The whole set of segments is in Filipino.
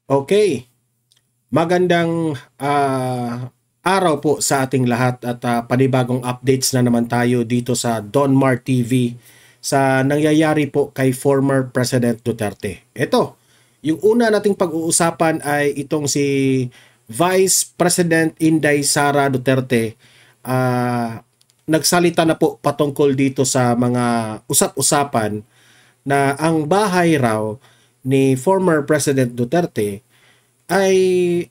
Okay, magandang araw po sa ating lahat at panibagong updates na naman tayo dito sa Donmar TV sa nangyayari po kay former President Duterte. Ito, yung una nating pag-uusapan ay itong si Vice President Inday Sara Duterte. Nagsalita na po patungkol dito sa mga usap-usapan na ang bahay raw ni former President Duterte ay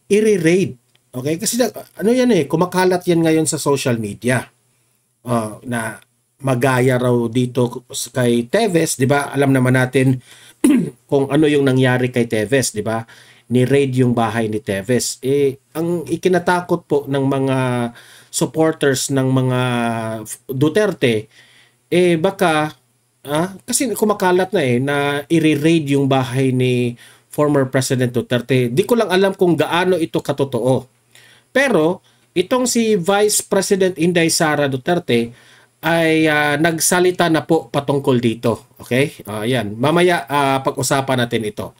i-raid. Okay? Kasi ano yan kumakalat yan ngayon sa social media. Na magaya raw dito kay Teves, 'di ba? Alam naman natin kung ano yung nangyari kay Teves, 'di ba? Ni-raid yung bahay ni Teves. Ang ikinatakot po ng mga supporters ng mga Duterte baka kasi kumakalat na na i-raid yung bahay ni former President Duterte. Di ko lang alam kung gaano ito katotoo. Pero itong si Vice President Inday Sara Duterte ay nagsalita na po patungkol dito. Okay? Yan. Mamaya pag-usapan natin ito.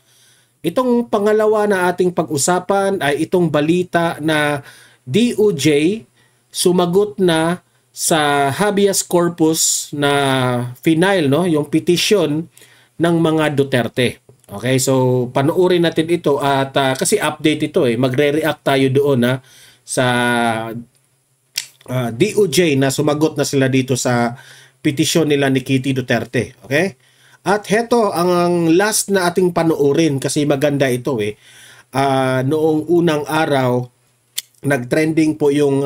Itong pangalawa na ating pag-usapan ay itong balita na DOJ sumagot na sa habeas corpus na final, no, yung petition ng mga Duterte. Okay, so panoorin natin ito at kasi update ito magre-react tayo doon sa DOJ na sumagot na sila dito sa petition nila ni Kitty Duterte. Okay? At heto ang last na ating panoorin kasi maganda ito noong unang araw nagtrending po yung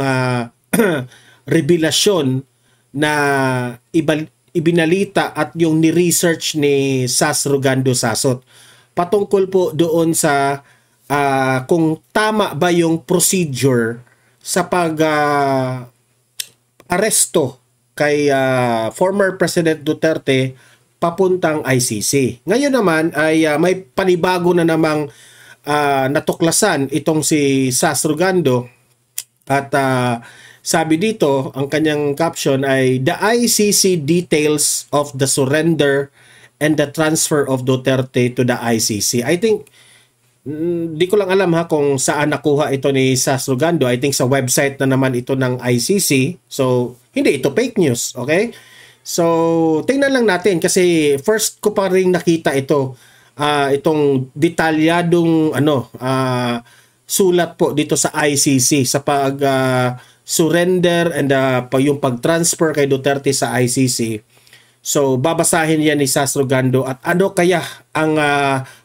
revelasyon na ibinalita at yung ni-research ni Sas Rogando Sasot patungkol po doon sa kung tama ba yung procedure sa pag aresto kay former President Duterte papuntang ICC. Ngayon naman ay may panibago na namang natuklasan itong si Sas Rogando at sabi dito, ang kanyang caption ay the ICC details of the surrender and the transfer of Duterte to the ICC. I think, di ko lang alam kung saan nakuha ito ni Sas Rogando. I think sa website na naman ito ng ICC. So, hindi ito fake news. Okay? So, tingnan lang natin kasi first ko pa rin nakita ito. Itong detalyadong sulat po dito sa ICC sa pag surrender and yung pag-transfer kay Duterte sa ICC. So, babasahin yan ni Sas Rogando at ano kaya ang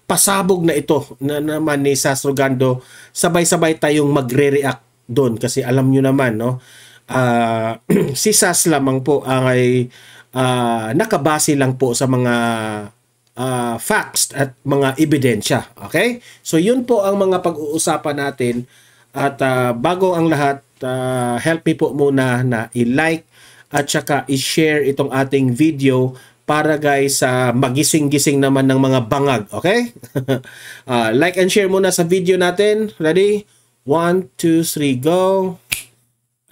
pasabog na ito na naman ni Sas Rogando. Sabay-sabay tayong magre-react doon kasi alam nyo naman, no? Si Sas lamang po ay nakabase lang po sa mga facts at mga ebidensya. Okay? So, yun po ang mga pag-uusapan natin at bago ang lahat, help me po muna na i-like at saka i-share itong ating video para guys magising-gising naman ng mga bangag. Okay? Like and share muna sa video natin. Ready? 1, 2, 3, go!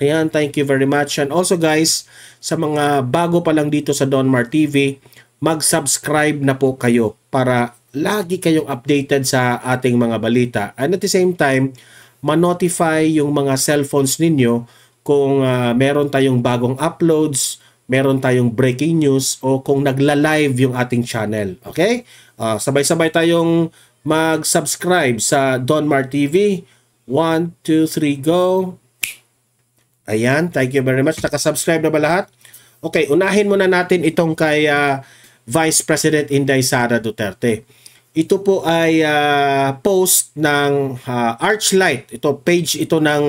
Ayan, thank you very much. And also guys, sa mga bago pa lang dito sa Donmar TV, mag-subscribe na po kayo para lagi kayong updated sa ating mga balita. And at the same time, ma-notify yung mga cellphones ninyo kung meron tayong bagong uploads, meron tayong breaking news, o kung nagla-live yung ating channel. Okay? Sabay-sabay tayong mag-subscribe sa Donmar TV. 1, 2, 3, go! Ayan, thank you very much. Nakasubscribe na ba lahat? Okay, unahin muna natin itong kay Vice President Inday Sara Duterte. Ito po ay post ng Archlight. Ito page ito ng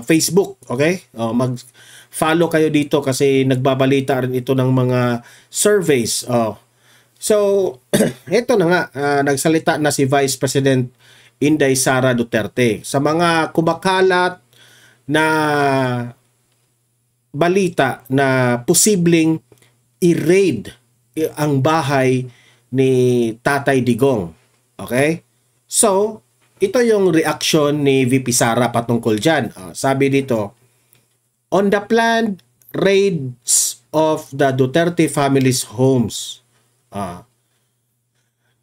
Facebook, okay? Mag-follow kayo dito kasi nagbabalita rin ito ng mga surveys. So, ito na nga nagsalita na si Vice President Inday Sara Duterte sa mga kumakalat na balita na posibleng i-raid ang bahay ni Tatay Digong. Okay? So, ito yung reaction ni VP Sara patungkol dyan. Sabi dito, on the planned raids of the Duterte family's homes,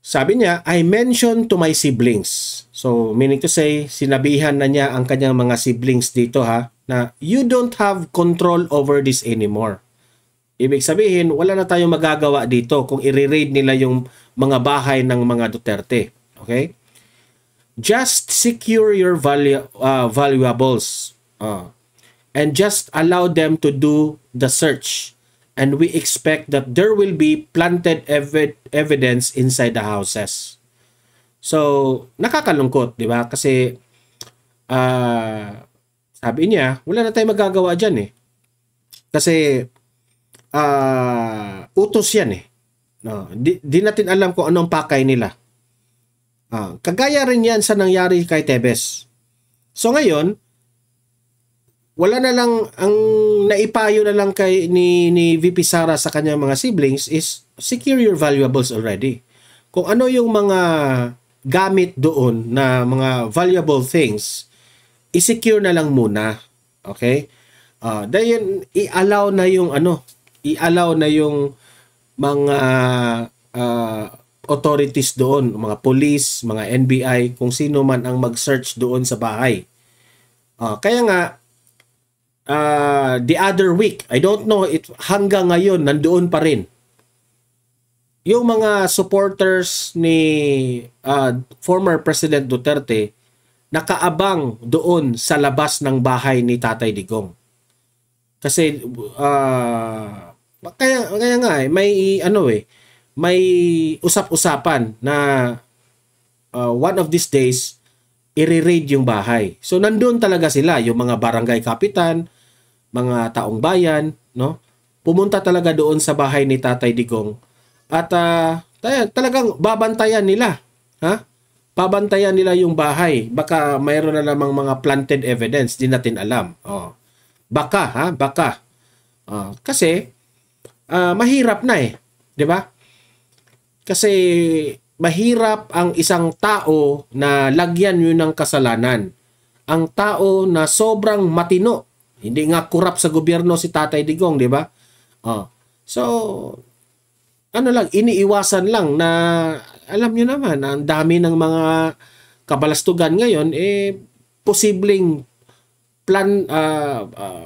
Sabi niya, I mentioned to my siblings. So, meaning to say, sinabihan na niya ang kanyang mga siblings dito na you don't have control over this anymore. Ibig sabihin, wala na tayong magagawa dito kung i-raid nila yung mga bahay ng mga Duterte. Okay? Just secure your valuables. And just allow them to do the search. And we expect that there will be planted evidence inside the houses. So, nakakalungkot, di ba? Kasi, sabi niya, wala na tayong magagawa dyan eh. Kasi, utos yan eh. No, di natin alam kung anong pakay nila. Kagaya rin yan sa nangyari kay Tebes. So, ngayon, wala na lang, ang naipayo na lang kay ni VP Sara sa kanyang mga siblings is secure your valuables already. Kung ano yung mga gamit doon na mga valuable things, i-secure na lang muna. Okay? Dahil i-allow na yung i-allow na yung mga authorities doon, mga police, mga NBI, kung sino man ang mag-search doon sa bahay. Kaya nga, the other week, I don't know, hanggang ngayon, nandoon pa rin. Yung mga supporters ni former President Duterte, nakaabang doon sa labas ng bahay ni Tatay Digong. Kasi, kaya nga may usap-usapan na one of these days, i-raid yung bahay. So, nandun talaga sila, yung mga barangay kapitan, mga taong bayan, no? Pumunta talaga doon sa bahay ni Tatay Digong. At talagang babantayan nila. Babantayan nila yung bahay. Baka mayroon na namang mga planted evidence, di natin alam. Baka. Kasi, mahirap na eh. Di ba? Kasi, mahirap ang isang tao na lagyan yun ng kasalanan. Ang tao na sobrang matino. Hindi nga kurap sa gobyerno si Tatay Digong, di ba? So, iniiwasan lang na, alam nyo naman, ang dami ng mga kabalastugan ngayon, posibleng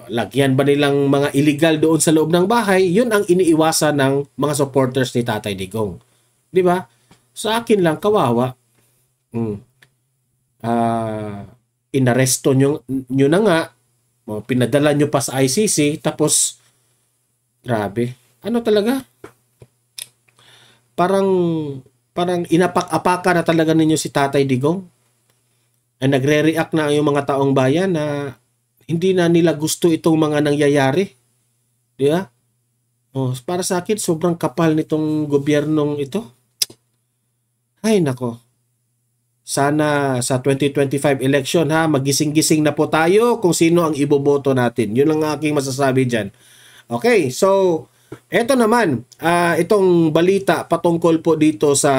lagyan ba nilang mga illegal doon sa loob ng bahay, yun ang iniiwasan ng mga supporters ni Tatay Digong. Di ba? Sa akin lang, kawawa. Inaresto nyo na nga, pinadala nyo pa sa ICC, tapos, grabe. Ano talaga? Parang inapak-apaka na talaga ninyo si Tatay Digong. Ay nagre-react na yung mga taong bayan na hindi na nila gusto itong mga nangyayari. Di ba? Para sa akin, sobrang kapal nitong gobyernong ito. Ay, nako. Sana sa 2025 election magising-gising na po tayo kung sino ang iboboto natin. Yun lang aking masasabi dyan. Okay, so eto naman, itong balita patungkol po dito sa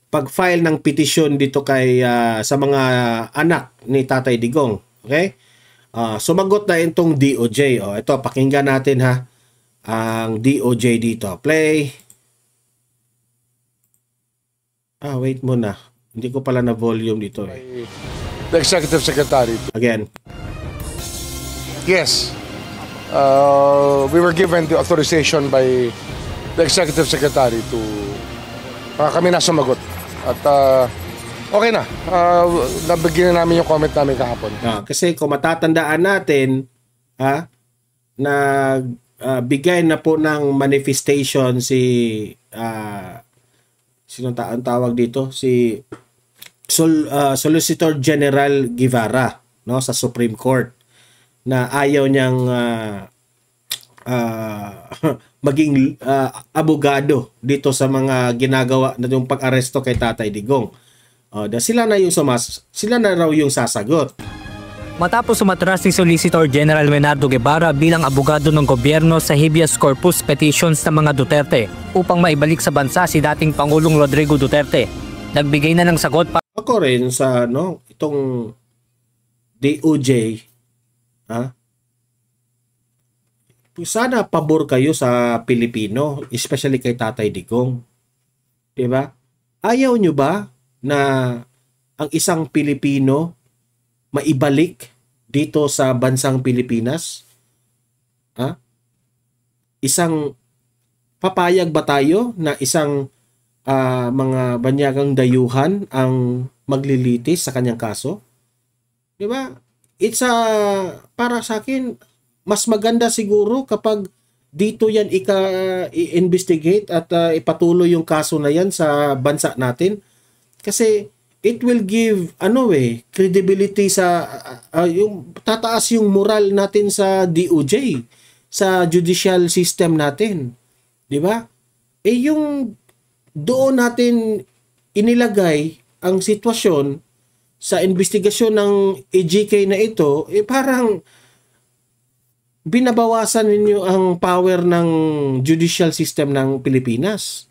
pag-file ng petisyon dito sa mga anak ni Tatay Digong. Okay? Sumagot na itong DOJ. Ito, pakinggan natin ang DOJ dito. Play. Wait muna. Hindi ko pala na volume dito eh. The Executive Secretary. Again. Yes. We were given the authorization by the Executive Secretary to kami na sumagot. At okay na. Nabigyan na namin yung comment namin kahapon. Kasi kung matatandaan natin, bigay na po ng manifestation si sino ang tawag dito? Si Solicitor General Guevara, no, sa Supreme Court, na ayaw niyang maging abogado dito sa mga ginagawa na yung pag-aresto kay Tatay Digong. Sila na raw yung sasagot. Matapos umatras si Solicitor General Menardo Guevara bilang abogado ng gobyerno sa habeas corpus petitions ng mga Duterte upang maibalik sa bansa si dating Pangulong Rodrigo Duterte, nagbigay na ng sagot Ako rin sa itong DOJ, sana pabor kayo sa Pilipino, especially kay Tatay Digong. 'Di ba? Ayaw nyo ba na ang isang Pilipino maibalik dito sa bansang Pilipinas? Ha? Papayag ba tayo na isang mga banyagang dayuhan ang maglilitis sa kanyang kaso? 'Di ba? Para sa akin, mas maganda siguro kapag dito yan i-investigate at ipatuloy yung kaso na yan sa bansa natin. Kasi it will give credibility sa yung tataas yung moral natin sa DOJ, sa judicial system natin. 'Di ba? Yung doon natin inilagay ang sitwasyon sa investigasyon ng EJK na ito, parang binabawasan ninyo ang power ng judicial system ng Pilipinas.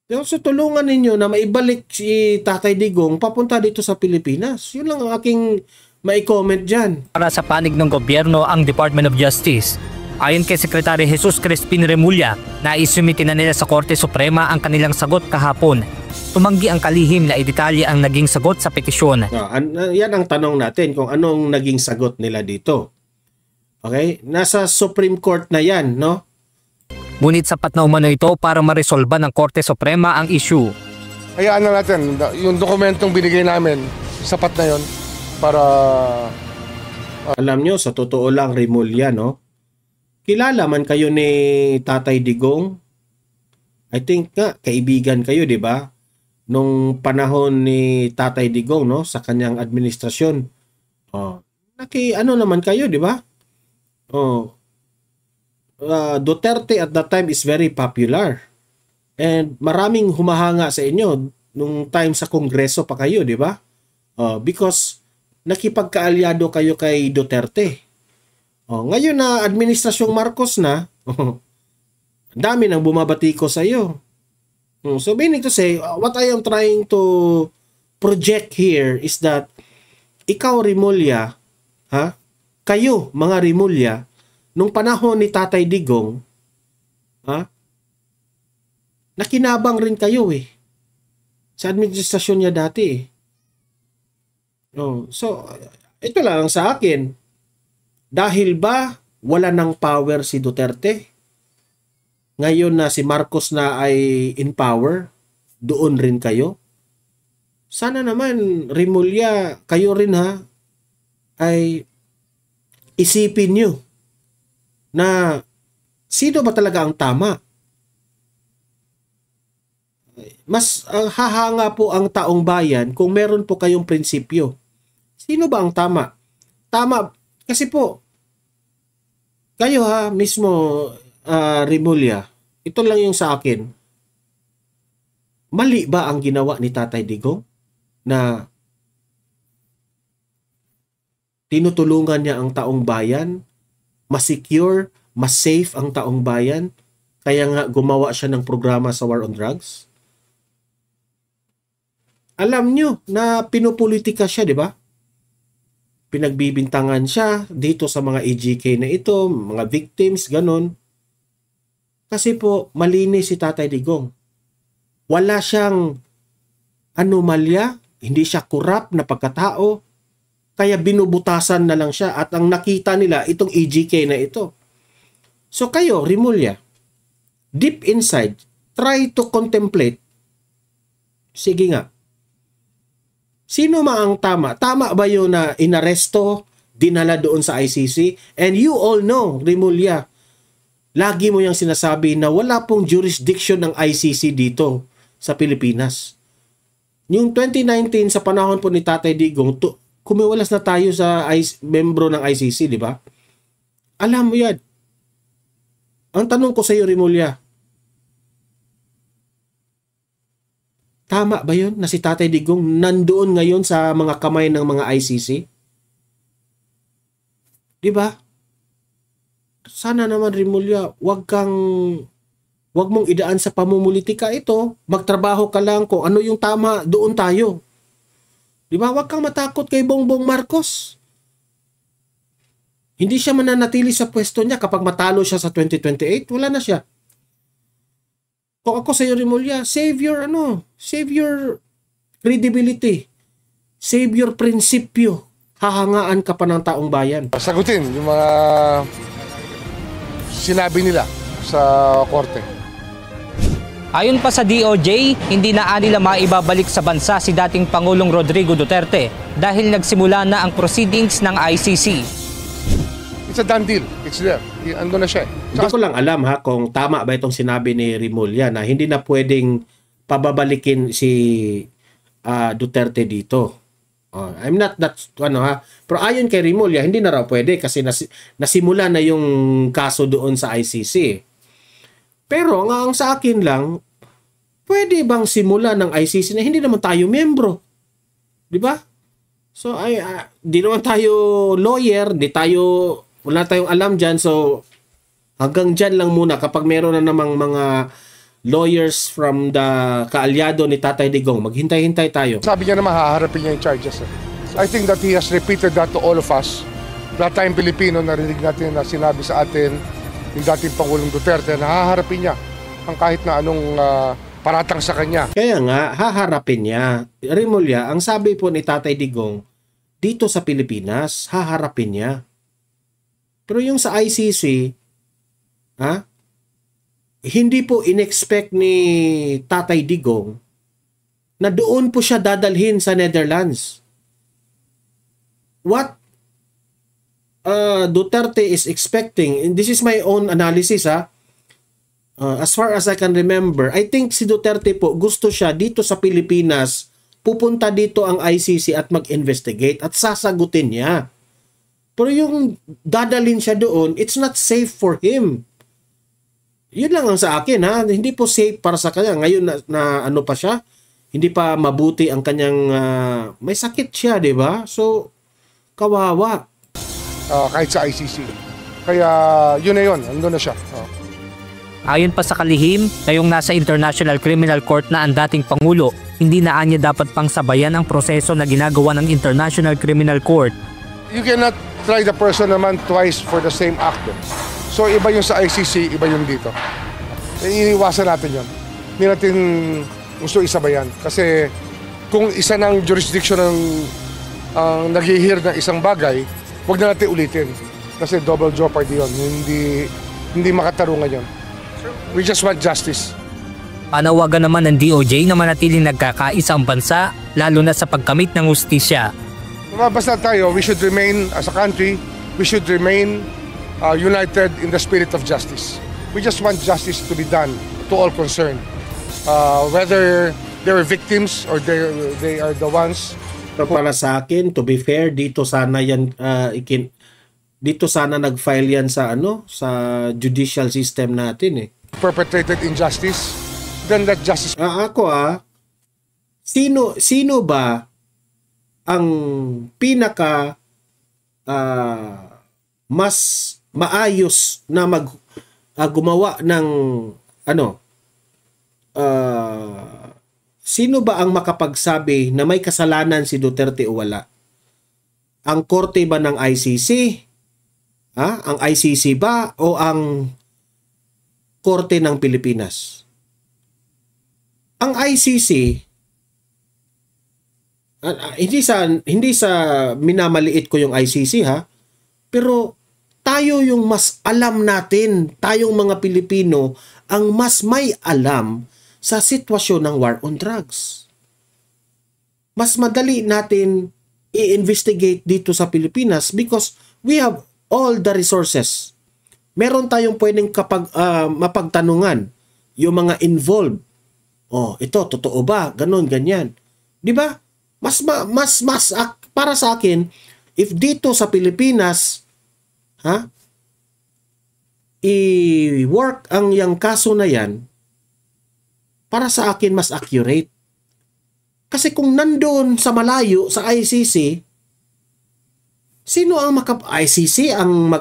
So tulungan ninyo na maibalik si Tatay Digong papunta dito sa Pilipinas. Yun lang ang aking mai-comment dyan. Para sa panig ng gobyerno ang Department of Justice. Ayon kay Secretary Jesus Crispin Remulla, naisumiti na nila sa Korte Suprema ang kanilang sagot kahapon. Tumanggi ang kalihim na idetalye ang naging sagot sa petisyon. Yan ang tanong natin kung anong naging sagot nila dito. Okay? Nasa Supreme Court na yan, no? Ngunit sapat na umano ito para maresolba ng Korte Suprema ang issue. Hayaan na natin, yung dokumentong binigay namin, sapat na yon para... Alam nyo, sa totoo lang, Remulla, no? Kilala man kayo ni Tatay Digong? I think nga, kaibigan kayo, di ba? Nung panahon ni Tatay Digong, no? Sa kanyang administrasyon. Ano naman kayo, di ba? Duterte at that time is very popular. And maraming humahanga sa inyo nung time sa Kongreso pa kayo, di ba? Because nakipagkaalyado kayo kay Duterte. Ngayon na administrasyong Marcos na, dami nang bumabati ko sa iyo. So meaning to say, what I am trying to project here is that ikaw, Remulla, kayo, mga Remulla, nung panahon ni Tatay Digong, nakinabang rin kayo sa administrasyon niya dati So, ito lang sa akin. Dahil ba wala ng power si Duterte? Ngayon na si Marcos na ay in power, doon rin kayo? Sana naman, Remulla, kayo rin ay isipin nyo na sino ba talaga ang tama? Mas hahanga po ang taong bayan kung meron po kayong prinsipyo. Sino ba ang tama? Tama, kasi po, kayo mismo, Remulla, ito lang yung sa akin. Mali ba ang ginawa ni Tatay Digong na tinutulungan niya ang taong bayan, mas secure, mas safe ang taong bayan, kaya nga gumawa siya ng programa sa War on Drugs? Alam nyo na pinupolitika siya, di ba? Pinagbibintangan siya dito sa mga EJK na ito, mga victims, ganon. Kasi po, malinis si Tatay Digong. Wala siyang anomalya, hindi siya korap na pagkatao, kaya binubutasan na lang siya at ang nakita nila itong EJK na ito. So kayo, Remulla, deep inside, try to contemplate. Sige nga, sino ang tama? Tama ba yun na inaresto, dinala doon sa ICC? And you all know, Remulla, lagi mo yung sinasabi na wala pong jurisdiction ng ICC dito sa Pilipinas. Yung 2019, sa panahon po ni Tatay Digong, kumiwalas na tayo sa membro ng ICC, di ba? Alam mo yan. Ang tanong ko sa iyo, Remulla, tama ba yun na si Tatay Digong nandoon ngayon sa mga kamay ng mga ICC? Di ba? Sana naman, Remulla, wag mong idaan sa pamumulitika ito. Magtrabaho ka lang kung ano yung tama, doon tayo. Di ba? Wag kang matakot kay Bongbong Marcos. Hindi siya mananatili sa pwesto niya kapag matalo siya sa 2028, wala na siya. Kung ako sa iyo, Remulla, save your credibility, save your prinsipyo. Hahangaan ka pa ng taong bayan. Sagutin yung mga sinabi nila sa korte. Ayon pa sa DOJ, hindi na nila maibabalik sa bansa si dating Pangulong Rodrigo Duterte dahil nagsimula na ang proceedings ng ICC. It's a done deal. It's there. Ando na siya. Hindi ko lang alam kung tama ba itong sinabi ni Remulla na hindi na pwedeng pababalikin si Duterte dito. I'm not that pero ayon kay Remulla hindi na raw pwede kasi nasimula na yung kaso doon sa ICC. Pero ang sa akin lang, pwede bang simula ng ICC na hindi naman tayo membro? 'Di ba? So di naman tayo lawyer, wala tayong alam dyan. So hanggang dyan lang muna. Kapag meron na namang mga lawyers from the kaalyado ni Tatay Digong, maghintay-hintay tayo. Sabi niya na mahaharapin niya yung charges. I think that he has repeated that to all of us. Lahat tayong Pilipino, narinig natin na sinabi sa atin yung dating Pangulong Duterte na haharapin niya ang kahit na anong paratang sa kanya. Kaya nga, haharapin niya. Remulla, ang sabi po ni Tatay Digong, dito sa Pilipinas, haharapin niya. Pero yung sa ICC, hindi po in-expect ni Tatay Digong na doon po siya dadalhin sa Netherlands. What Duterte is expecting, and this is my own analysis as far as I can remember, I think si Duterte po gusto siya dito sa Pilipinas, pupunta dito ang ICC at mag-investigate at sasagutin niya. Pero yung dadalhin siya doon, it's not safe for him. Yun lang ang sa akin hindi po safe para sa kanya. Ngayon na ano pa siya, hindi pa mabuti ang kanyang may sakit siya, di ba? So, kawawa. Kahit sa ICC. Kaya yun na yun, ando na siya. Ayon pa sa kalihim, ngayong nasa International Criminal Court na ang dating Pangulo, hindi na anya dapat pang sabayan ang proseso na ginagawa ng International Criminal Court. You cannot try the person naman twice for the same act. So iba yung sa ICC, iba yung dito. Iniiwasan natin yun. Hindi natin gusto isabayan. Kasi kung isa ng jurisdiction ang nag-hear ng isang bagay, huwag na natin ulitin. Kasi double jeopardy yun. Hindi makatarungan yun. We just want justice. Panawagan naman ng DOJ na manatiling nagkakaisa ang bansa, lalo na sa pagkamit ng hustisya. Basta tayo, we should remain, as a country, we should remain united in the spirit of justice. We just want justice to be done to all concerned. Whether they were victims or they are the ones. So para sa akin, to be fair, dito sana yan dito sana nag-file yan sa sa judicial system natin perpetrated injustice, then that justice. Sino ba ang pinaka mas maayos na gumawa ng sino ba ang makapagsabi na may kasalanan si Duterte o wala? Ang korte ba ng ICC? Ang ICC ba o ang korte ng Pilipinas? Ang ICC, hindi sa minamaliit ko yung ICC pero tayo yung mas alam natin, tayong mga Pilipino ang mas may alam sa sitwasyon ng war on drugs. Mas madali natin i-investigate dito sa Pilipinas because we have all the resources. Meron tayong pwedeng mapagtanungan yung mga involved. Ito totoo ba? Ganon, ganyan. 'Di ba? Mas para sa akin, if dito sa Pilipinas i-work ang yang kaso na yan, para sa akin mas accurate. Kasi kung nandoon sa malayo sa ICC, sino ang ICC ang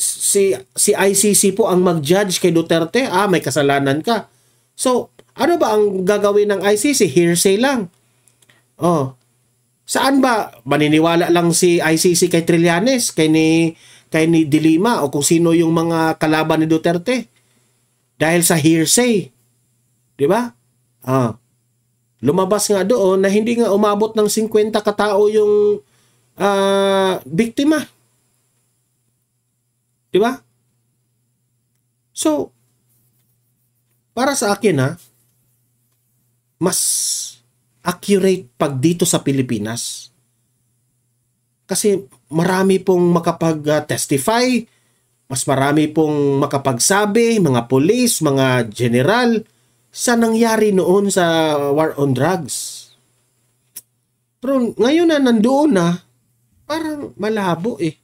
si ICC po ang mag-judge kay Duterte, may kasalanan ka. So, ano ba ang gagawin ng ICC? Hearsay lang. Saan ba maniniwala lang si ICC kay Trillanes, kay ni De Lima o kung sino yung mga kalaban ni Duterte? Dahil sa hearsay. 'Di ba? Lumabas nga doon na hindi nga umabot ng 50 katao yung biktima. 'Di ba? So, para sa akin mas accurate pag dito sa Pilipinas. Kasi marami pong makapag-testify, mas marami pong makapagsabi, mga police, mga general, sa nangyari noon sa war on drugs. Pero ngayon na nandoon na, parang malabo eh.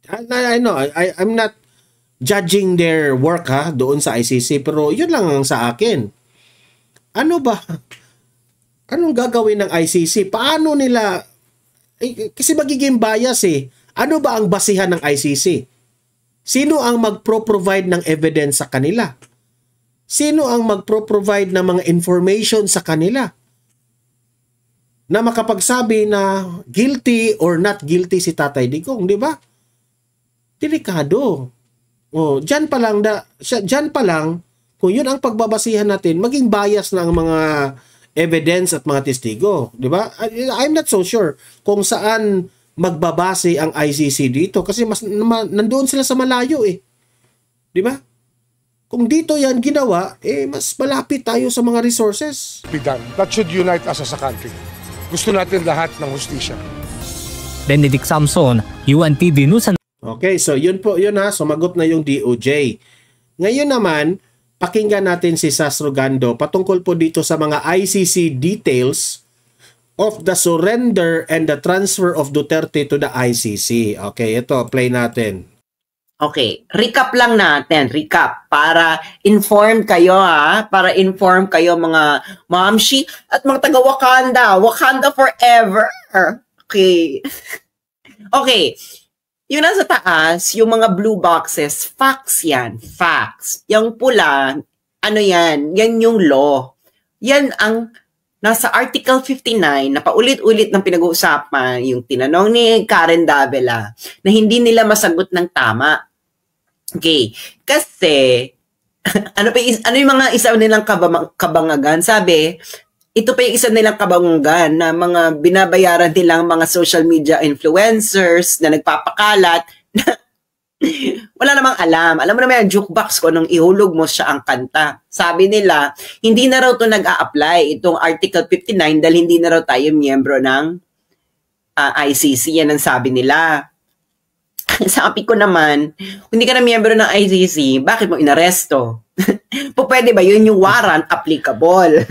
I know, I'm not judging their work doon sa ICC, pero yun lang ang sa akin. Ano ba? Anong gagawin ng ICC? Paano nila? Kasi magiging bias eh. Ano ba ang basihan ng ICC? Sino ang magpro-provide ng evidence sa kanila? Sino ang magpro-provide ng mga information sa kanila? Na makapagsabi na guilty or not guilty si Tatay Digong, di ba? Delikado. Diyan pa lang, kung yun ang pagbabasihan natin, maging bias na ang mga evidence at mga testigo, di ba? I'm not so sure kung saan magbabase ang ICC dito kasi mas nandoon sila sa malayo eh. Di ba? Kung dito yan ginawa, mas malapit tayo sa mga resources. Be done. That should unite us as a country. Gusto natin lahat ng hustisya. Benedict Samson, UNTV News. Okay, so yun sumagot na yung DOJ. Ngayon naman, pakinggan natin si Sas Rogando patungkol po dito sa mga ICC details of the surrender and the transfer of Duterte to the ICC. Okay, ito, play natin. Okay, recap lang natin, para inform kayo para inform kayo mga mamshi at mga taga Wakanda forever. Okay. Okay. Yung nasa taas, yung mga blue boxes, facts yan, facts. Yung pula, yan yung law. Yan ang nasa Article 59 na paulit-ulit ng pinag-uusapan, yung tinanong ni Karen Davila na hindi nila masagot ng tama. Okay, kasi ano yung mga isa nilang kabangagan? Sabi, ito pa yung isa nilang kabangagan na mga binabayaran nilang mga social media influencers na nagpapakalat na wala namang alam. Alam mo naman yung jukebox ko nung ihulog mo siya ang kanta. Sabi nila, hindi na raw ito nag-a-apply itong Article 59 dahil hindi na raw tayo miyembro ng ICC. Yan ang sabi nila. Sabi ko naman, kung hindi ka na miyembro ng ICC, bakit mo inaresto? Pwede ba yun yung warrant applicable?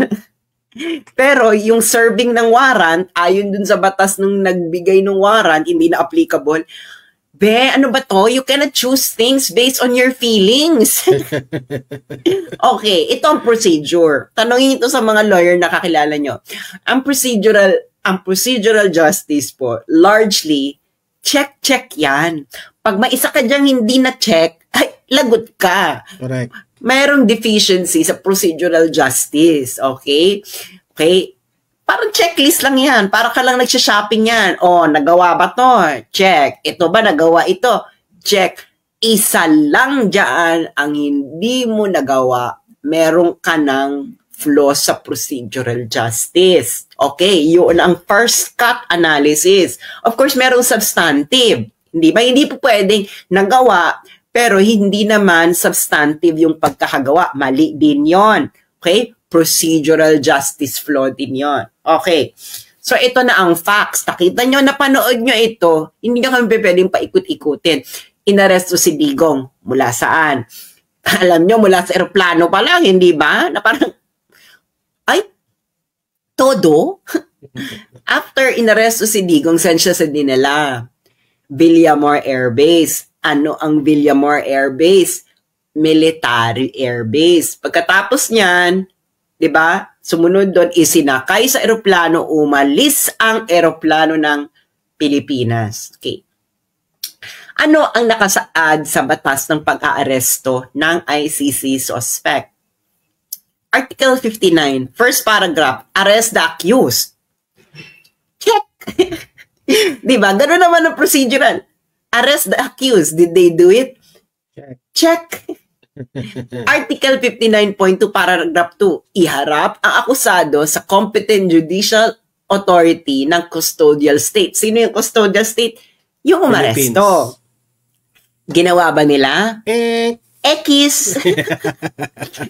Pero yung serving ng warrant, ayon dun sa batas nung nagbigay ng warrant, hindi na applicable. Ano ba to? You cannot choose things based on your feelings. Okay, ito ang procedure. Tanongin ito sa mga lawyer na kakilala nyo. Ang procedural justice po, largely, check yan. Pag may isa ka dyang hindi na check, ay, lagot ka. Correct. Mayroong deficiency sa procedural justice. Okay? Okay? Parang checklist lang yan. Para ka lang nagsha-shopping yan. Nagawa ba to? Check. Ito ba nagawa ito? Check. Isa lang dyan ang hindi mo nagawa. Meron ka ng flaw sa procedural justice. Okay? Yun ang first cut analysis. Of course, merong substantive. Hindi ba? Hindi po pwedeng nagawa pero hindi naman substantive yung pagkakagawa. Mali din yon. Okay? Procedural justice flaw din yon. Okay. So, ito na ang facts. Nakita nyo, napanood nyo ito. Hindi na kami pwedeng paikot-ikutin. Inaresto si Digong. Mula saan? Alam nyo, mula sa aeroplano pa lang, hindi ba? Na parang, ay, todo? After inaresto si Digong, saan siya sa dinala? Villamor Air Base. Ano ang Villamor Air Base? Military Air Base. Pagkatapos niyan, 'di ba? Sumunod doon, isinakay sa eroplano, umalis ang eroplano ng Pilipinas. Okay. Ano ang nakasaad sa batas ng pag-aaresto ng ICC suspect? Article 59, first paragraph, arrest the accused. Check. Diba? Ganun naman ang procedural. Arrest the accused. Did they do it? Check. Article 59.2, paragraph 2. Iharap ang akusado sa competent judicial authority ng custodial state. Sino yung custodial state? Yung umaresto. Ginawa ba nila? X.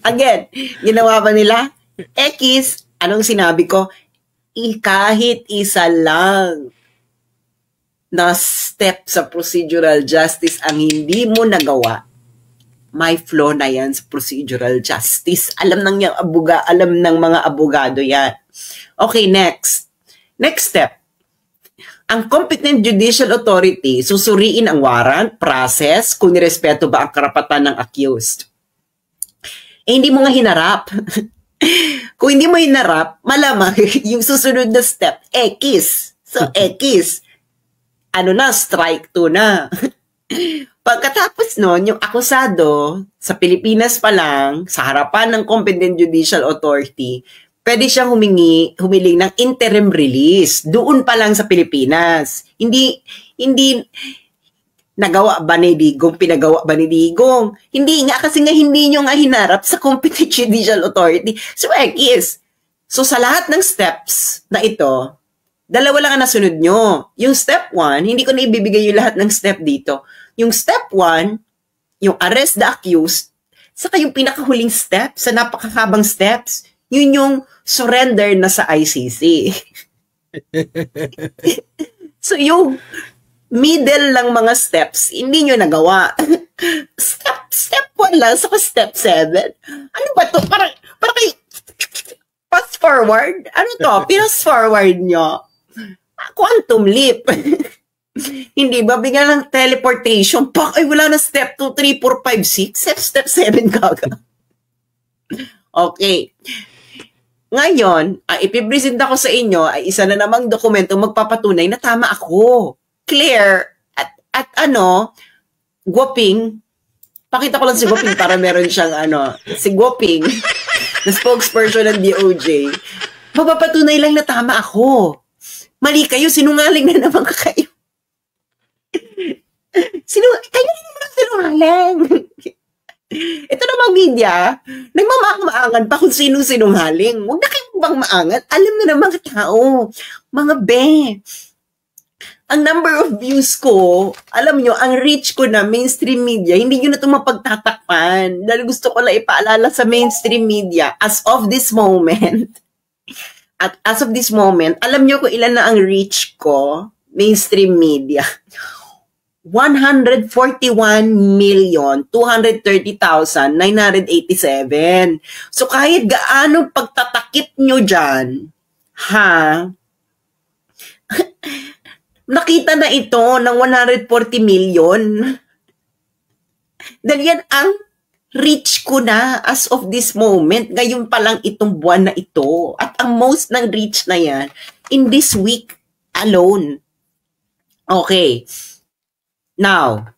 Again, ginawa ba nila? X. Anong sinabi ko? Kahit isa lang na step sa procedural justice ang hindi mo nagawa, may flaw na yan sa procedural justice. Alam ng mga abogado yan. Okay, next. Next step. Ang competent judicial authority susuriin ang warrant, process, kung nirespeto ba ang karapatan ng accused. Hindi mo nga hinarap. Kung hindi mo hinarap, malamang yung susunod na step, X. So, X. Strike 2 na. Pagkatapos nun, yung akusado sa Pilipinas pa lang, sa harapan ng competent judicial authority, pwede siyang humiling ng interim release. Doon pa lang sa Pilipinas. Hindi nagawa ba ni Digong, pinagawa ba ni Digong? Hindi nga, kasi nga hindi nyo nga hinarap sa competent judicial authority. So, So, sa lahat ng steps na ito, dalawa lang ang nasunod nyo. Yung step 1, hindi ko na ibibigay yung lahat ng step dito. Yung step 1, yung arrest the accused, saka yung pinakahuling step, sa napakahabang steps, yun yung surrender na sa ICC. So, yung middle lang mga steps, hindi nyo nagawa. Step 1 lang, saka step 7. Ano ba to? Parang kayo, fast forward? Ano to? Fast forward nyo? Quantum leap. Hindi ba? Bigyan ng teleportation. Ay, wala na step 2, 3, 4, 5, 6. Step 7 kaga. Okay. Ngayon, ipipresent ako sa inyo ay isa na namang dokumento magpapatunay na tama ako. Clear. At Guoping. Pakita ko lang si Guoping para meron siyang si Guoping, na spokesperson ng DOJ. Mapapatunay lang na tama ako. Mali kayo, sinungaling na naman kayo. Kayo na naman sinungaling. Ito namang media, nagmamaang-maangan pa kung sinong sinungaling. Huwag na kayong bang maangat. Alam na naman tao. Mga ang number of views ko, alam nyo, ang reach ko na mainstream media, hindi nyo na ito mapagtatakpan. Dahil gusto ko lang ipaalala sa mainstream media, as of this moment, alam nyo kung ilan na ang reach ko, mainstream media. 141,230,987. So kahit gaano pagtatakip nyo dyan, nakita na ito ng 140 million. Dahil yan ang reach ko na as of this moment. Ngayon pa lang itong buwan na ito. At ang most ng reach na yan in this week alone. Okay. Now,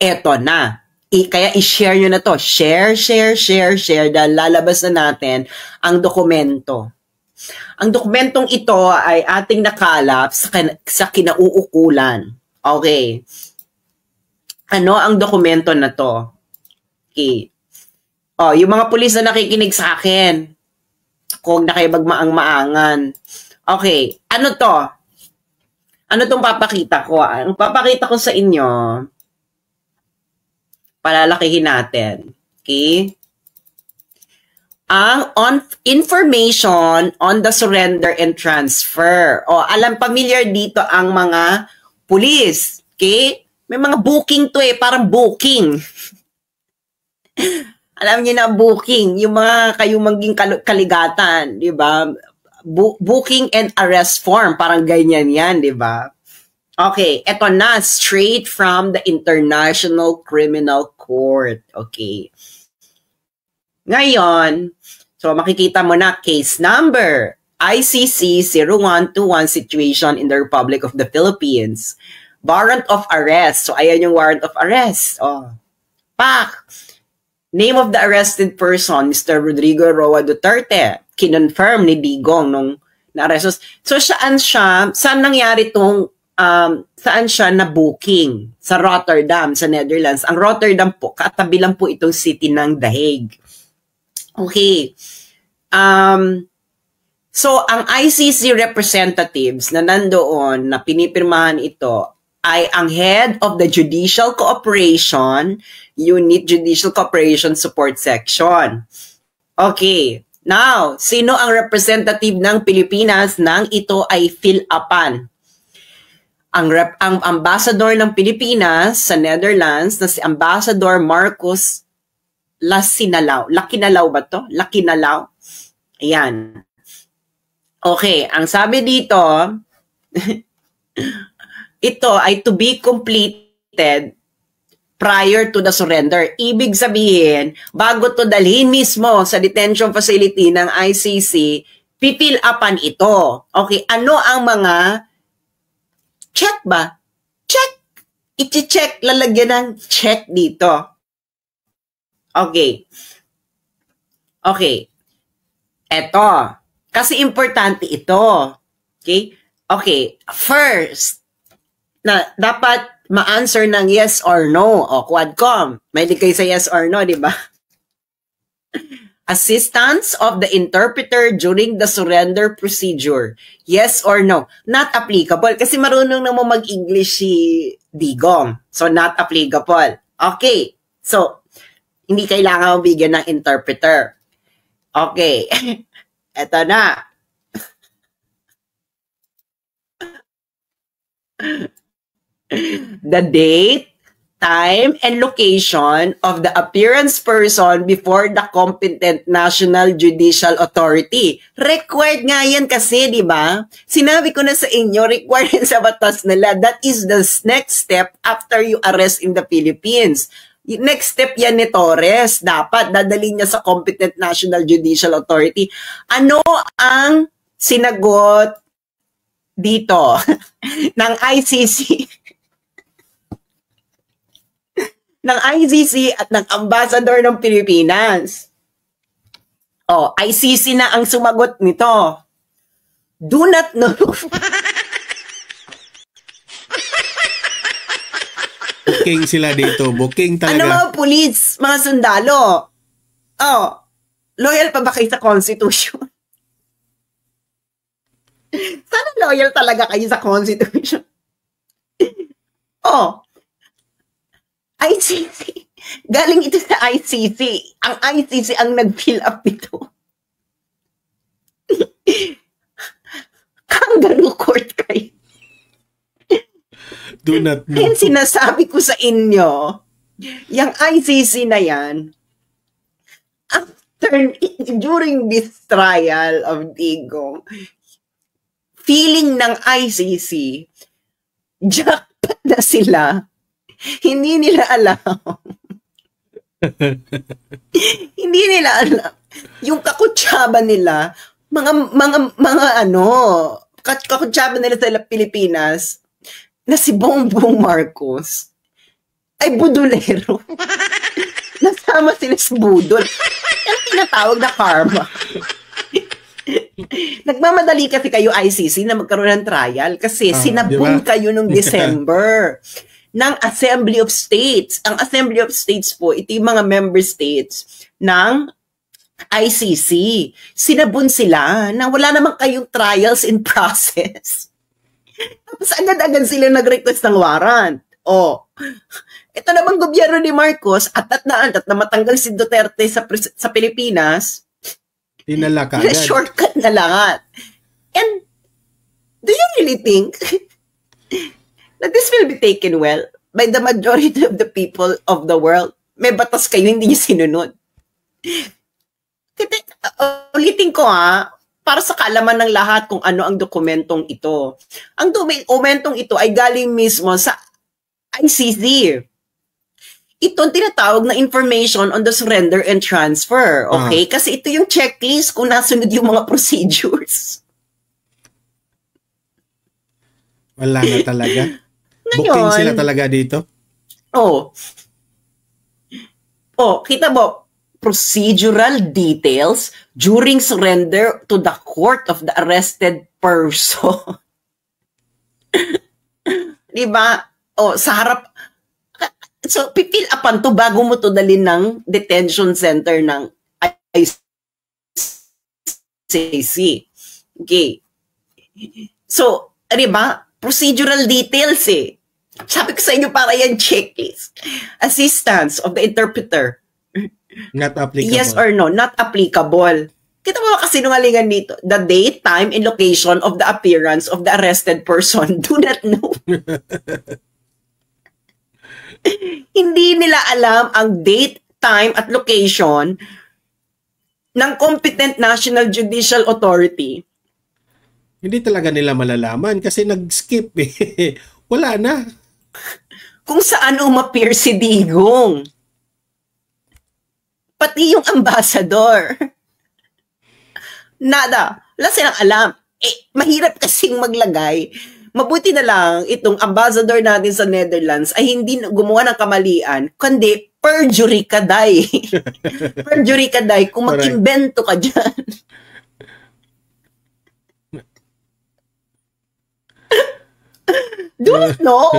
eto na. Kaya i-share nyo na to. Share. Dahil lalabas na natin ang dokumento. Ang dokumentong ito ay ating nakalap sa kinauukulan. Okay. Ano ang dokumento na to? Okay. Yung mga pulis na nakikinig sa akin, kung na kayo magmaang-maangan. Okay. Ano to? Ano tong papakita ko? Ang papakita ko sa inyo, palalakihin natin. Okay? Ang information on the surrender and transfer. Familiar dito ang mga pulis. Okay? May mga booking to parang booking. Alam niyo na booking, yung mga kayong maging kaligatan, di ba? Booking and arrest form, parang ganyan yan, di ba? Okay, eto na, straight from the International Criminal Court. Okay. Ngayon, so makikita mo na case number, ICC 0121 situation in the Republic of the Philippines. Warrant of arrest. So ayan yung warrant of arrest. Pak! Name of the arrested person, Mr. Rodrigo Roa Duterte. Kinonfirm ni Digong nung Na-arresto. So, saan nangyari tong, saan siya na-booking? Sa Rotterdam, sa Netherlands. Ang Rotterdam po, katabi lang po itong city ng The Hague. Okay. So, ang ICC representatives na nandoon, na pinipirmahan ito, ay ang head of the Judicial Cooperation Unit, Judicial Cooperation Support Section. Okay. Now, sino ang representative ng Pilipinas nang ito ay fill-upan? Ang ambassador ng Pilipinas sa Netherlands na si Ambassador Marcos Lakinalaw ba to? Lakinalaw. Ayan. Okay, ang sabi dito, ito ay to be completed prior to the surrender. Ibig sabihin, bago to dalhin mismo sa detention facility ng ICC, pipil upan ito. Okay, ano ang mga check ba? Check. I-check, lalagyan ng check dito. Okay. Okay. Eto. Kasi importante ito. Okay? Okay. First, na dapat ma-answer ng yes or no. O, Quadcom. May di kayo sa yes or no, di ba? Assistance of the interpreter during the surrender procedure. Yes or no? Not applicable. Kasi marunong na mo mag-English si Digong. So, not applicable. Okay. So, hindi kailangan mabigyan ng interpreter. Okay. Eto na. The date, time, and location of the appearance person before the competent National Judicial Authority. Required nga yan kasi, di ba? Sinabi ko na sa inyo, required yan sa batas nila. That is the next step after you arrest in the Philippines. Next step yan ni Torres. Dapat dadalhin niya sa competent National Judicial Authority. Ano ang sinagot dito ng ICC? ng ICC at ng ambassador ng Pilipinas. Oh, ICC na ang sumagot nito. Do not know. Booking sila dito. Booking talaga. Ano mga pulis, mga sundalo? Oh, loyal pa ba kayo sa Constitution? Sana loyal talaga kayo sa Constitution. Oh, ICC. Galing ito sa ICC. Ang ICC ang nag-fill up ito. Kangaroo court kayo. Do not know. Kaya sinasabi ko sa inyo, yung ICC na yan, during this trial of Digong, feeling ng ICC, jackpot na sila. Hindi nila alam. Hindi nila alam. Yung kakutsaba nila, mga ano, kakutsaba nila sa Pilipinas, na si Bongbong Marcos, ay budulero. Nasama sila sa budol. Yan tinatawag na karma. Nagmamadali kasi kayo ICC na magkaroon ng trial kasi sinabun diba? Kayo nung December ng Assembly of States. Ang Assembly of States po, ito yung mga member states ng ICC. Sinabun sila na wala naman kayong trials in process. Tapos agad-agad sila nag-request ng warrant. Oh, ito namang gobyerno ni Marcos, at na matanggal si Duterte sa Pilipinas, Tinala ka agad. Shortcut na lahat. And do you really think that this will be taken well by the majority of the people of the world? May batas kayo, hindi niyo sinunod. Ulitin ko para sa kaalaman ng lahat kung ano ang dokumentong ito. Ang dokumentong ito ay galing mismo sa ICC. Ito ang tinatawag na information on the surrender and transfer. Okay? Kasi ito yung checklist kung nasunod yung mga procedures. Wala na talaga. Ngayon, Booking sila talaga dito? Oh, kita mo, procedural details during surrender to the court of the arrested person. Diba? O, sa harap. So, pipil upan to bago mo to dalhin ng detention center ng ICC. Okay. So, diba? Procedural details eh. Sabi ko sa inyo para yan checklist. Assistance of the interpreter. Not applicable. Yes or no, not applicable. Kita mo ba kasinungalingan dito? The date, time, and location of the appearance of the arrested person do not know. Hindi nila alam ang date, time, at location ng competent National Judicial Authority. Hindi talaga nila malalaman kasi nag-skip eh. Wala na. Kung saan umappear si Digong. Pati yung ambassador. Nada. Wala silang alam. Eh, mahirap kasing maglagay. Mabuti na lang itong ambassador natin sa Netherlands ay hindi gumawa ng kamalian, kundi perjury ka, day. Perjury ka, day. Kung mag-invento ka dyan. Do not know.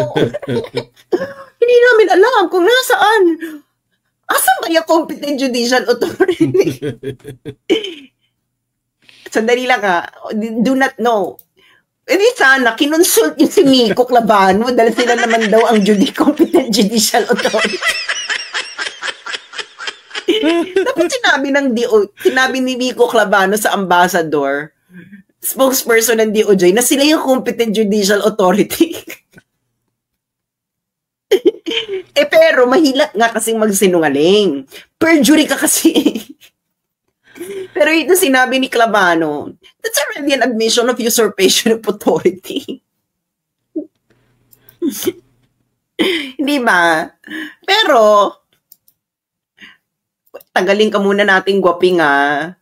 Hindi namin alam kung nasaan. Asan ba yung competent judicial authority? Sandali lang ha. Do not know. E di sana, kinonsult yung si Miko Clavano dahil sila naman daw ang competent judicial authority. Dapat sinabi ni Miko Clavano sa ambassador, spokesperson ng DOJ, na sila yung competent judicial authority. Eh pero, mahilak nga kasing magsinungaling. Perjury ka kasi. Pero ito sinabi ni Clavano, that's already an admission of usurpation of authority. Hindi ba? Pero, tagalin ka muna nating gwaping ha.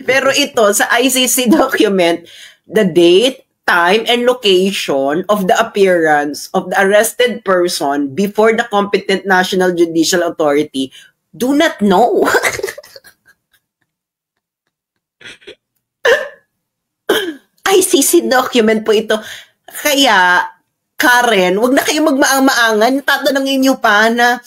Pero ito, sa ICC document, the date, time, and location of the appearance of the arrested person before the competent National Judicial Authority do not know. ICC document po ito. Kaya, Karen, wag na kayo magmaang-maangan. Tatanungin nyo pa na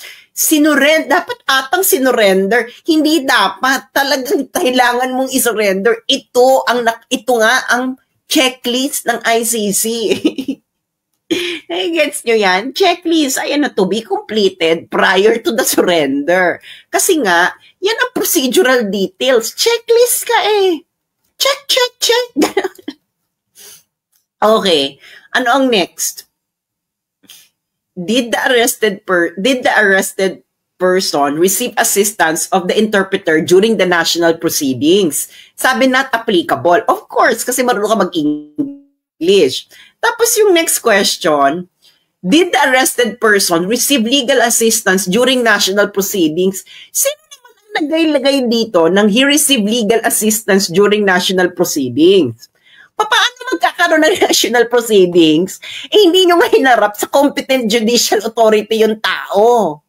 dapat atang sinurrender. Hindi dapat. Talagang kailangan mong isurrender. Ito nga ang checklist ng ICC. Gets nyo yan? Checklist, ayan na to be completed prior to the surrender. Kasi nga, yan ang procedural details. Checklist ka eh. Check. Okay. Ano ang next? Did the arrested person receive assistance of the interpreter during the national proceedings? Sabi not applicable. Of course, kasi marunong ka mag-English. Tapos yung next question, did the arrested person receive legal assistance during national proceedings? Sino naman ang nagay-lagay dito nang he received legal assistance during national proceedings? Paano magkakaroon ng national proceedings? Eh, hindi nyo nga hinarap sa competent judicial authority yung tao.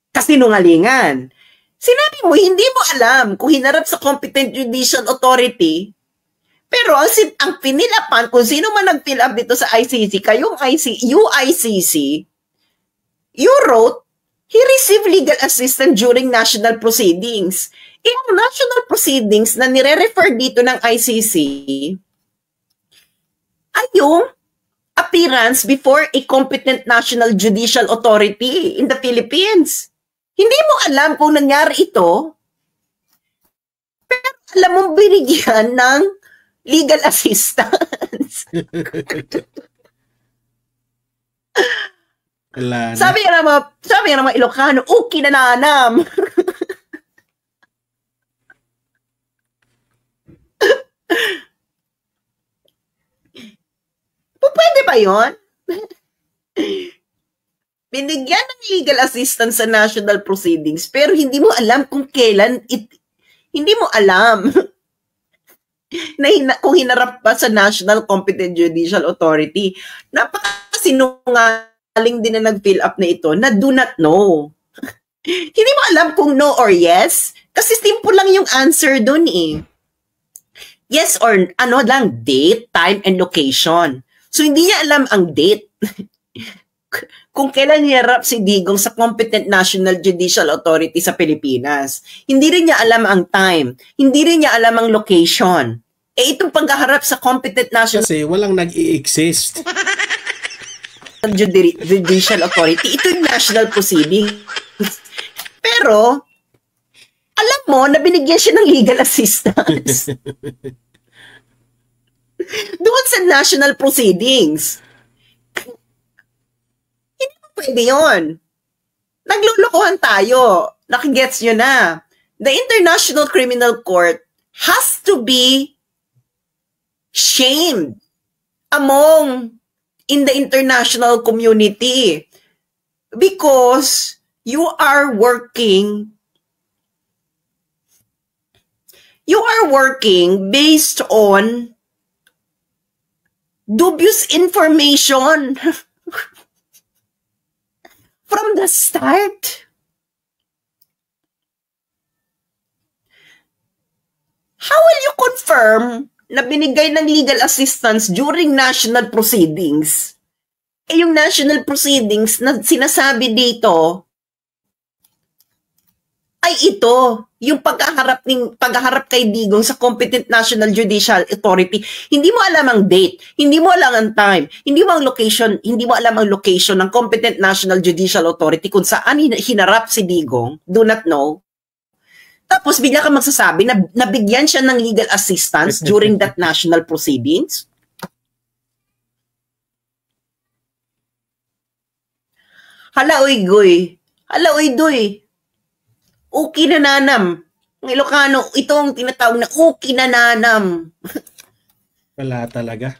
Kasinungalingan. Sinabi mo, hindi mo alam kung hinarap sa competent judicial authority, pero ang pinilapan, kung sino man nag-fill up dito sa ICC, kayong UICC, you wrote, he received legal assistance during national proceedings. Yung national proceedings na nire-refer dito ng ICC ay yung appearance before a competent national judicial authority in the Philippines. Hindi mo alam kung nangyari ito, pero alam mong binigyan ng legal assistance. Sabi nga naman Ilocano, okay na nanam. Pwede ba yun? Binigyan ng legal assistance sa national proceedings pero hindi mo alam kung kailan hindi mo alam na kung hinarap pa sa National Competent Judicial Authority. Napakasinungaling din na nag-fill up na ito na do not know. Hindi mo alam kung no or yes. Kasi simple lang yung answer dun eh. Yes or ano lang, date, time, and location. So, hindi niya alam ang date. Kung kailan hirap si Digong sa Competent National Judicial Authority sa Pilipinas. Hindi rin niya alam ang time. Hindi rin niya alam ang location. Eh, itong pagkaharap sa Competent National Kasi walang nag-i-exist. Judicial Authority, ito yung national proceeding. Pero, alam mo na binigyan siya ng legal assistance. Doon sa national proceedings. Hindi mo pwede yun. Naglulukuhan tayo. Nakigets nyo na. The International Criminal Court has to be shamed among in the international community because you are working based on dubious information from the start. How will you confirm na binigay ng legal assistance during national proceedings? Eh, yung national proceedings na sinasabi dito ay ito, yung paghaharap kay Digong sa Competent National Judicial Authority. Hindi mo alam ang date, hindi mo alam ang time, hindi mo alam ang location ng Competent National Judicial Authority kung saan hinarap si Digong, do not know. Tapos bigla ka magsasabi na nabigyan siya ng legal assistance during that national proceedings? Hala uy goy. Hala uy doy. Uki na nanam. Ng Ilocano, ito ang tinatawag na uki na nanam. Wala talaga.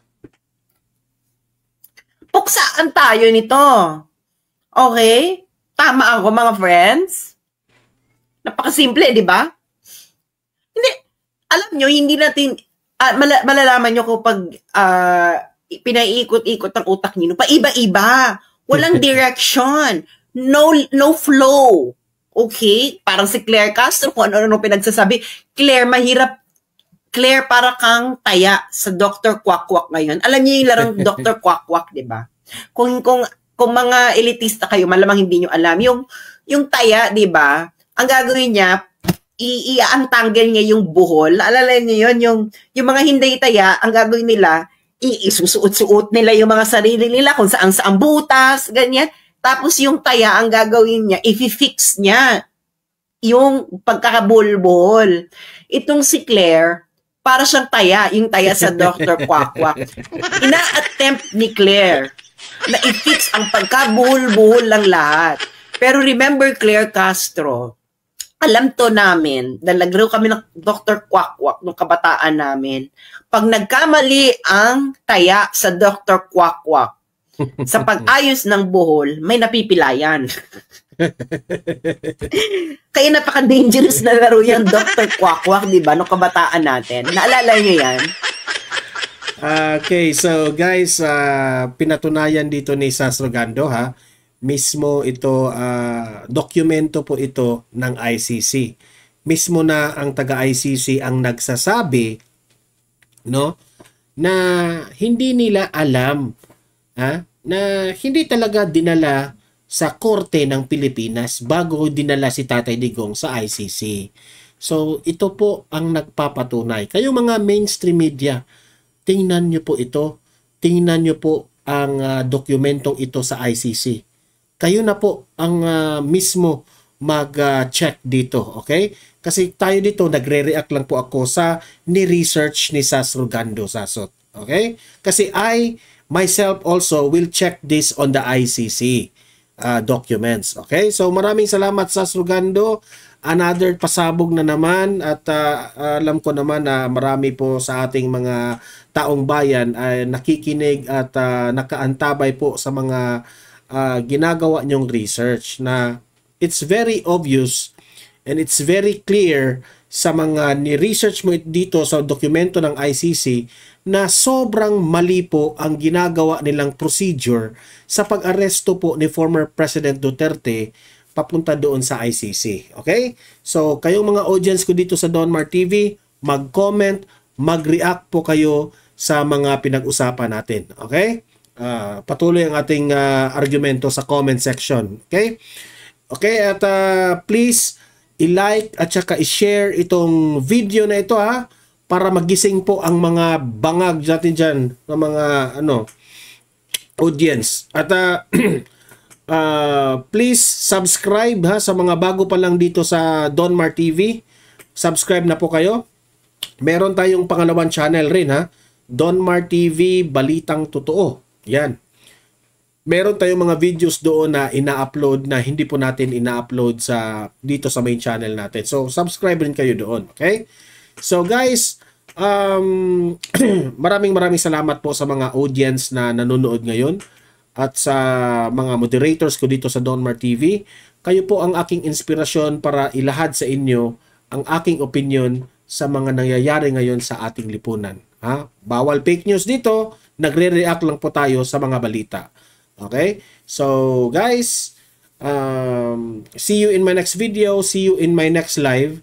Puksaan tayo nito. Okay? Tama ako mga friends? Napakasimple, di ba? Hindi, alam nyo, hindi natin, malalaman nyo kapag pinaiikot-ikot ang utak nyo, paiba-iba, walang direction, no flow. Okay? Parang si Claire Castro, kung ano-ano pinagsasabi. Claire, para kang taya sa Dr. Quack-Quack ngayon. Alam niyo yung larang Dr. Quack-Quack, di ba? Kung mga elitista kayo, malamang hindi nyo alam. Yung taya, di ba? Ang gagawin niya, iaantanggal niya yung buhol. Alala niyo yun, yung mga hindi taya, ang gagawin nila, isusuot-suot nila yung mga sarili nila kung saan butas, ganyan. Tapos yung taya, ang gagawin niya, i-fix niya yung pagkakabulbol. Itong si Claire, para siyang taya, yung taya sa Dr. Quack-Quack. Ina-attempt ni Claire na i-fix ang pagkabulbol ng lahat. Pero remember, Claire Castro, alam to namin, dahil naglaro kami ng Dr. Quack-Quack nung kabataan namin, pag nagkamali ang taya sa Dr. Quack-Quack, sa pag-ayos ng buhol, may napipilayan. Kaya napaka-dangerous na laro yung Dr. Quack-Quack, di ba, nung kabataan natin. Naalala niyo yan? Okay, so guys, pinatunayan dito ni Sasrogando ha, mismo ito, dokumento po ito ng ICC. Mismo na ang taga-ICC ang nagsasabi, no, na hindi nila alam, na hindi talaga dinala sa korte ng Pilipinas bago dinala si Tatay Digong sa ICC. So, ito po ang nagpapatunay. Kayo mga mainstream media, tingnan nyo po ito. Tingnan nyo po ang dokumentong ito sa ICC. Kayo na po ang mismo mag-check dito, okay? Kasi tayo dito, nagre-react lang po ako sa ni-research ni Sasrogando Sasot, okay? Kasi I, myself also, will check this on the ICC documents, okay? So maraming salamat Sasrogando. Another pasabog na naman at alam ko naman na marami po sa ating mga taong bayan ay nakikinig at nakaantabay po sa mga ginagawa nyong research na it's very obvious and it's very clear sa mga ni-research mo dito sa dokumento ng ICC na sobrang mali po ang ginagawa nilang procedure sa pag-aresto po ni former President Duterte papunta doon sa ICC. Okay? So, kayong mga audience ko dito sa Donmar TV, mag-comment, mag-react po kayo sa mga pinag-usapan natin. Okay? Patuloy ang ating argumento sa comment section. Okay? Okay, at please i-like at saka i-share itong video na ito para magising po ang mga bangag natin dyan ng mga audience. At please subscribe sa mga bago pa lang dito sa Donmar TV. Subscribe na po kayo. Meron tayong pangalawang channel rin Donmar TV Balitang Totoo. Yan. Meron tayong mga videos doon na ina-upload na hindi po natin ina-upload dito sa main channel natin. So subscribe rin kayo doon, okay? So guys, maraming salamat po sa mga audience na nanonood ngayon at sa mga moderators ko dito sa Donmar TV. Kayo po ang aking inspirasyon para ilahad sa inyo ang aking opinion sa mga nangyayari ngayon sa ating lipunan. Bawal fake news dito, nagre-react lang po tayo sa mga balita. Okay? So, guys, see you in my next video. See you in my next live.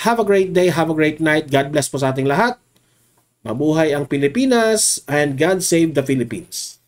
Have a great day. Have a great night. God bless po sa ating lahat. Mabuhay ang Pilipinas and God save the Philippines.